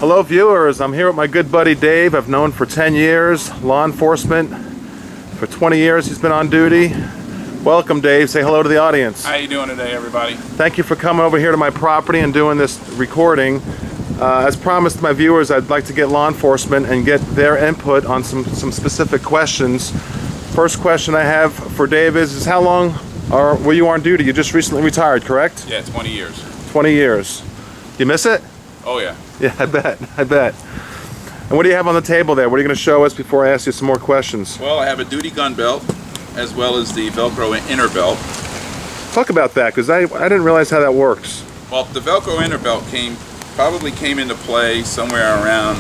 Hello viewers, I'm here with my good buddy Dave. I've known for 10 years, law enforcement. For 20 years he's been on duty. Welcome Dave, say hello to the audience. How you doing today everybody? Thank you for coming over here to my property and doing this recording. As promised to my viewers, I'd like to get law enforcement and get their input on some specific questions. First question I have for Dave is how long were you on duty? You just recently retired, correct? Yeah, 20 years. 20 years. Do you miss it? Oh yeah. Yeah, I bet. And what do you have on the table there? What are you going to show us before I ask you some more questions? Well, I have a duty gun belt, as well as the Velcro inner belt. Talk about that, because I didn't realize how that works. Well, the Velcro inner belt probably came into play somewhere around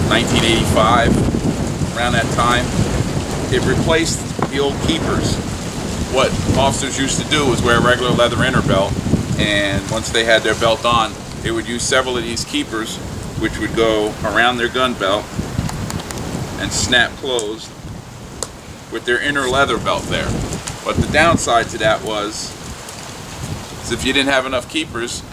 1985, around that time. It replaced the old keepers. What officers used to do was wear a regular leather inner belt, and once they had their belt on, they would use several of these keepers, which would go around their gun belt and snap closed with their inner leather belt there. But the downside to that was if you didn't have enough keepers,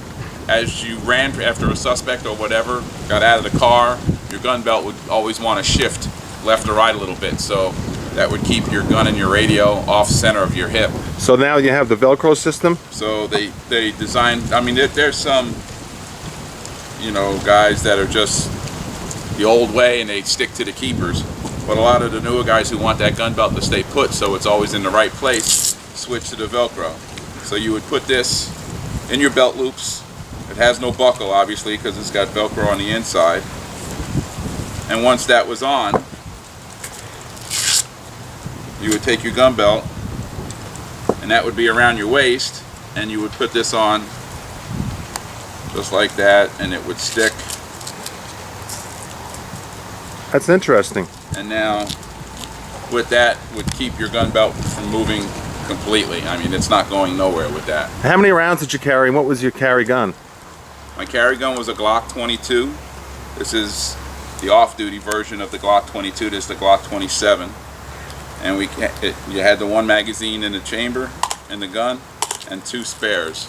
as you ran after a suspect or whatever, got out of the car, your gun belt would always want to shift left or right a little bit. So that would keep your gun and your radio off center of your hip. So now you have the Velcro system? So they designed, I mean, there's some, you know, guys that are just the old way and they stick to the keepers. But a lot of the newer guys who want that gun belt to stay put so it's always in the right place, switch to the Velcro. So you would put this in your belt loops. It has no buckle, obviously, because it's got Velcro on the inside. And once that was on, you would take your gun belt, and that would be around your waist, and you would put this on just like that, and it would stick. That's interesting. And now, with that, would keep your gun belt from moving completely. I mean, it's not going nowhere with that. How many rounds did you carry, and what was your carry gun? My carry gun was a Glock 22. This is the off-duty version of the Glock 22. This is the Glock 27. And you had the one magazine in the chamber in the gun and two spares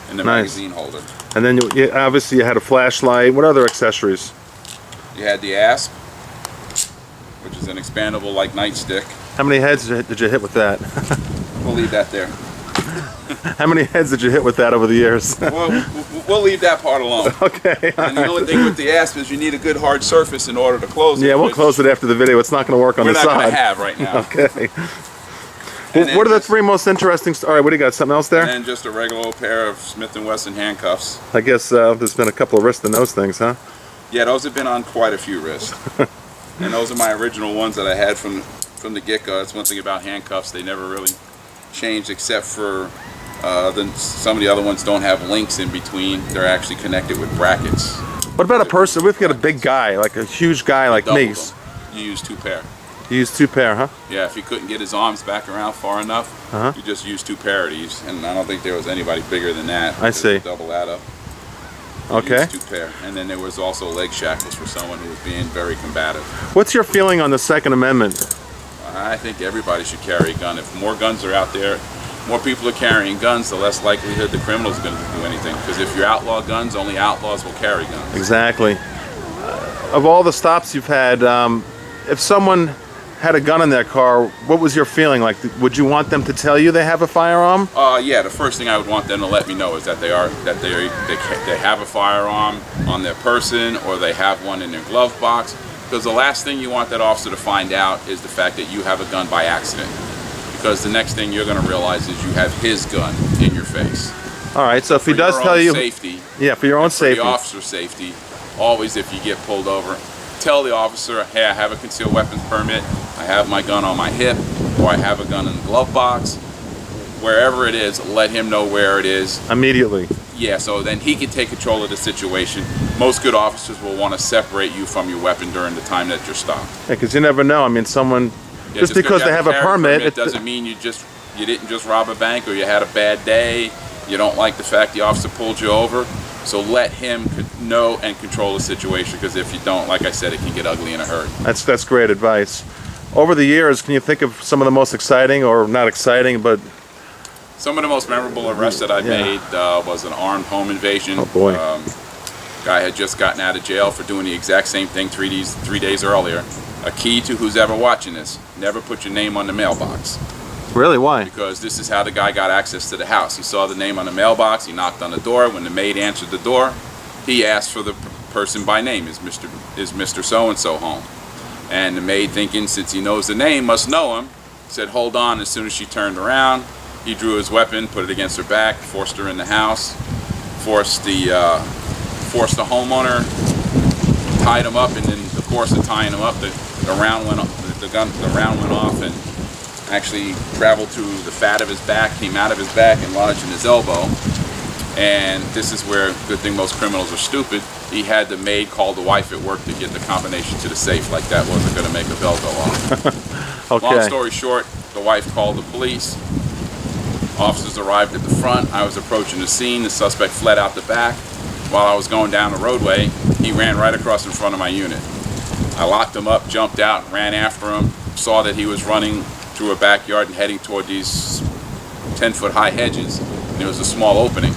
in the magazine holder. And then obviously you had a flashlight. What other accessories? You had the ASP, which is an expandable like nightstick. How many heads did you hit with that? We'll leave that there. How many heads did you hit with that over the years? We'll leave that part alone. Okay. And the only thing with the ASP is you need a good hard surface in order to close it. Yeah, we'll close it after the video. It's not going to work on the side. We're not going to have right now. Okay. Well, what are the three most interesting? All right, what do you got? Something else there? And then just a regular old pair of Smith & Wesson handcuffs. I guess there's been a couple of wrists in those things, huh? Yeah, those have been on quite a few wrists. And those are my original ones that I had from the get-go. That's one thing about handcuffs. They never really changed except for some of the other ones don't have links in between. They're actually connected with brackets. What about a person? We've got a big guy, like a huge guy like me. You use two pair. You use two pair, huh? Yeah, if you couldn't get his arms back around far enough, you just use two pair of these. And I don't think there was anybody bigger than that. I see. Double that up. Okay. Two pair. And then there was also leg shackles for someone who was being very combative. What's your feeling on the Second Amendment? I think everybody should carry a gun. If more guns are out there, more people are carrying guns, the less likelihood the criminals are going to do anything. Because if you outlaw guns, only outlaws will carry guns. Exactly. Of all the stops you've had, if someone had a gun in their car, what was your feeling? Like, would you want them to tell you they have a firearm? Yeah, the first thing I would want them to let me know is that they have a firearm on their person, or they have one in their glove box. Because the last thing you want that officer to find out is the fact that you have a gun by accident. Because the next thing you're going to realize is you have his gun in your face. All right, so if he does tell you, safety, yeah, for your own safety, for the officer's safety, always if you get pulled over, tell the officer, hey, I have a concealed weapons permit, I have my gun on my hip, or I have a gun in the glove box. Wherever it is, let him know where it is immediately. Yeah, so then he can take control of the situation. Most good officers will want to separate you from your weapon during the time that you're stopped. Yeah, because you never know. I mean, someone just because they have a permit, it doesn't mean you didn't just rob a bank, or you had a bad day. You don't like the fact the officer pulled you over. So let him know and control the situation, because if you don't, like I said, it can get ugly in a hurry. That's great advice. Over the years, can you think of some of the most exciting, or not exciting, but some of the most memorable arrests that I made was an armed home invasion. Oh boy. Guy had just gotten out of jail for doing the exact same thing 3 days earlier. A key to who's ever watching this: never put your name on the mailbox. Really? Why? Because this is how the guy got access to the house. He saw the name on the mailbox. He knocked on the door. When the maid answered the door, he asked for the person by name. Is Mr. So-and-so home? And the maid, thinking since he knows the name, must know him, said hold on. As soon as she turned around, he drew his weapon, put it against her back, forced her in the house, forced the homeowner, tied him up, and in the course of tying him up, the round went off and actually traveled through the fat of his back, came out of his back, and lodged in his elbow. And this is where, good thing most criminals are stupid, he had the maid call the wife at work to get the combination to the safe. Like that wasn't going to make a bell go off. Okay. Long story short, the wife called the police. Officers arrived at the front. I was approaching the scene. The suspect fled out the back. While I was going down the roadway, he ran right across in front of my unit. I locked him up, jumped out, ran after him, saw that he was running through a backyard and heading toward these 10-foot high hedges. And there was a small opening.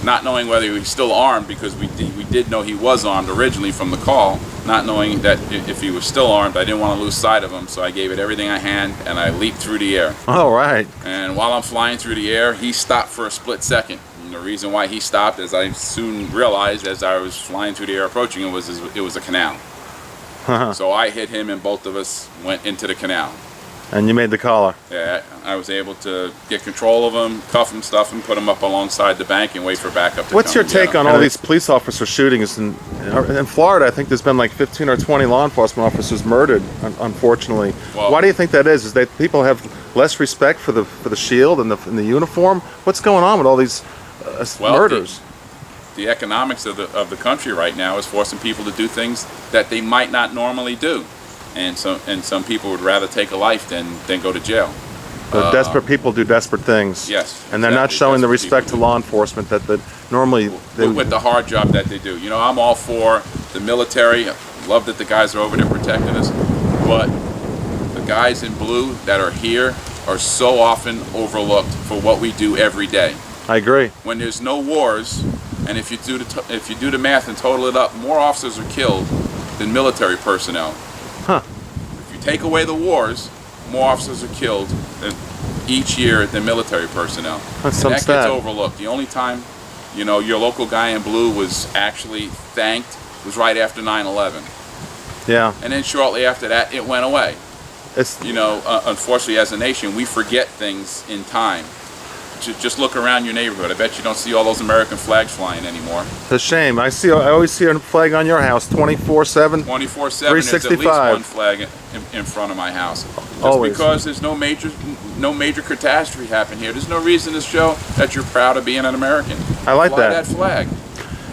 Not knowing whether he was still armed, because we did know he was armed originally from the call. Not knowing that if he was still armed, I didn't want to lose sight of him, so I gave it everything I had, and I leaped through the air. All right. And while I'm flying through the air, he stopped for a split second. And the reason why he stopped, as I soon realized as I was flying through the air approaching him, was it was a canal. So I hit him, and both of us went into the canal. And you made the collar. Yeah, I was able to get control of him, cuff him, stuff him, put him up alongside the bank, and wait for backup to What's come your and get take him. on all these police officer shootings? In Florida, I think there's been like 15 or 20 law enforcement officers murdered, unfortunately. Well, why do you think that is? Is that people have less respect for the shield and the uniform? What's going on with all these murders? The economics of the country right now is forcing people to do things that they might not normally do. And some people would rather take a life than go to jail. Desperate people do desperate things. Yes. And they're not showing the respect to law enforcement that normally they with the hard job that they do. You know, I'm all for the military. I love that the guys are over there protecting us. But the guys in blue that are here are so often overlooked for what we do every day. I agree. When there's no wars, and if you do the math and total it up, more officers are killed than military personnel. Huh. If you take away the wars, more officers are killed each year than military personnel. That's some that stat. gets overlooked. The only time, you know, your local guy in blue was actually thanked was right after 9/11. Yeah. And then shortly after that, it went away. It's You know, unfortunately, as a nation, we forget things in time. Just look around your neighborhood. I bet you don't see all those American flags flying anymore. a shame. I always see a flag on your house 24/7. 24/7. There's at least 365. one flag in front of my house. Just Always. because there's no major catastrophe happen here, there's no reason to show that you're proud of being an American. I like Fly that. that flag.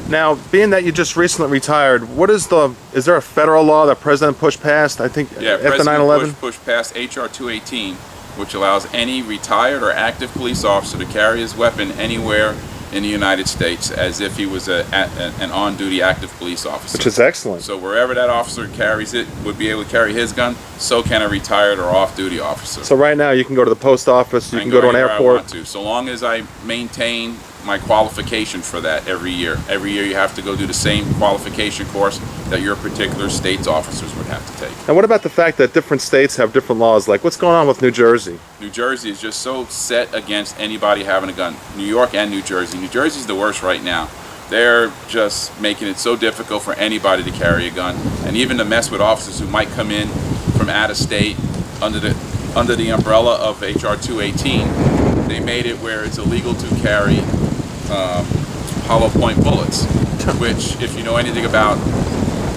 Now, being that you just recently retired, is there a federal law that President pushed past? I think Yeah, after President 9/11. Bush pushed past H.R. 218, which allows any retired or active police officer to carry his weapon anywhere in the United States as if he was an on-duty active police officer. Which is excellent. So wherever that officer carries it would be able to carry his gun, so can a retired or off-duty officer. So right now you can go to the post office, you I can go to an anywhere I airport. want to, so long as I maintain my qualification for that every year. Every year you have to go do the same qualification course that your particular state's officers would have to take. And what about the fact that different states have different laws? Like what's going on with New Jersey? New Jersey is just so set against anybody having a gun. New York and New Jersey. New Jersey's the worst right now. They're just making it so difficult for anybody to carry a gun, and even to mess with officers who might come in from out of state under the umbrella of H.R. 218. They made it where it's illegal to carry hollow point bullets, which, if you know anything about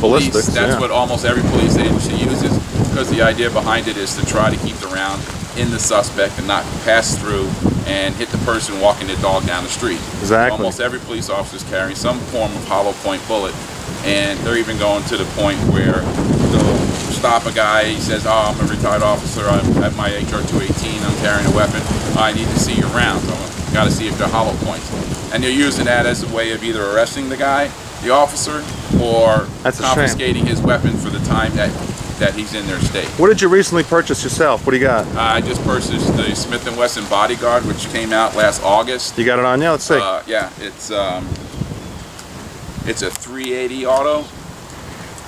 police, Ballistics, that's yeah. what almost every police agency uses, because the idea behind it is to try to keep the round in the suspect and not pass through and hit the person walking their dog down the street. Exactly. Almost every police officer is carrying some form of hollow point bullet, and they're even going to the point where they'll stop a guy. He says, "Oh, I'm a retired officer. I'm at my HR 218. I'm carrying a weapon. I need to see your rounds. I got to see if they're hollow points." And they're using that as a way of either arresting the guy, the officer, or That's a shame. confiscating his weapon for the time that he's in their state. What did you recently purchase yourself? What do you got? I just purchased the Smith & Wesson Bodyguard, which came out last August. You got it on you? Let's see. Yeah, it's It's a 380 auto.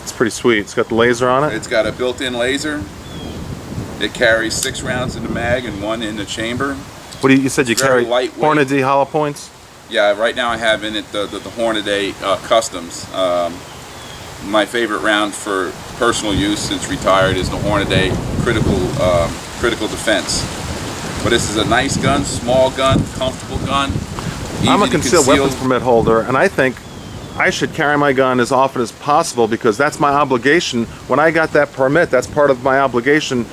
It's pretty sweet. It's got the laser on it. It's got a built-in laser. It carries 6 rounds in the mag and 1 in the chamber. What do you said you It's very carry? lightweight. Hornady hollow points? Yeah, right now I have in it the Hornady Customs. My favorite round for personal use since retired is the Hornady Critical Defense. But this is a nice gun, small gun, comfortable gun. I'm a easy to concealed conceal. weapons permit holder, and I think I should carry my gun as often as possible because that's my obligation. When I got that permit, that's part of my obligation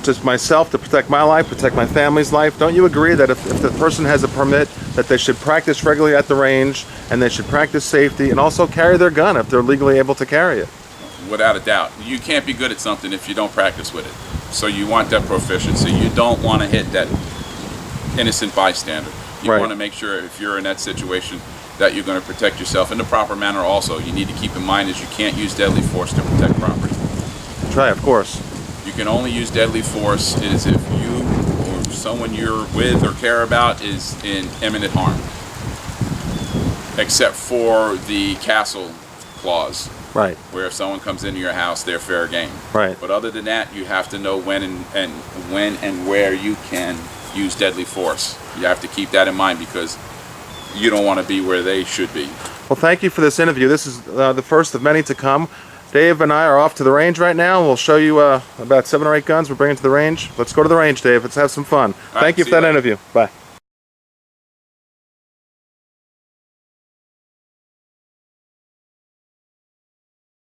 to myself to protect my life, protect my family's life. Don't you agree that if the person has a permit, that they should practice regularly at the range, and they should practice safety, and also carry their gun if they're legally able to carry it? Without a doubt. You can't be good at something if you don't practice with it. So you want that proficiency. You don't want to hit that innocent bystander. You Right. want to make sure if you're in that situation that you're going to protect yourself in the proper manner also. You need to keep in mind is you can't use deadly force to protect property. Try, of course. You can only use deadly force is if you or someone you're with or care about is in imminent harm. Except for the castle clause, Right, where if someone comes into your house, they're fair game. right. But other than that, you have to know when and where you can use deadly force. You have to keep that in mind because you don't want to be where they should be. Well, thank you for this interview. This is the first of many to come. Dave and I are off to the range right now. We'll show you about 7 or 8 guns we're bringing to the range. Let's go to the range, Dave. Let's have some fun. All Thank right, you see for that you later. interview. Bye.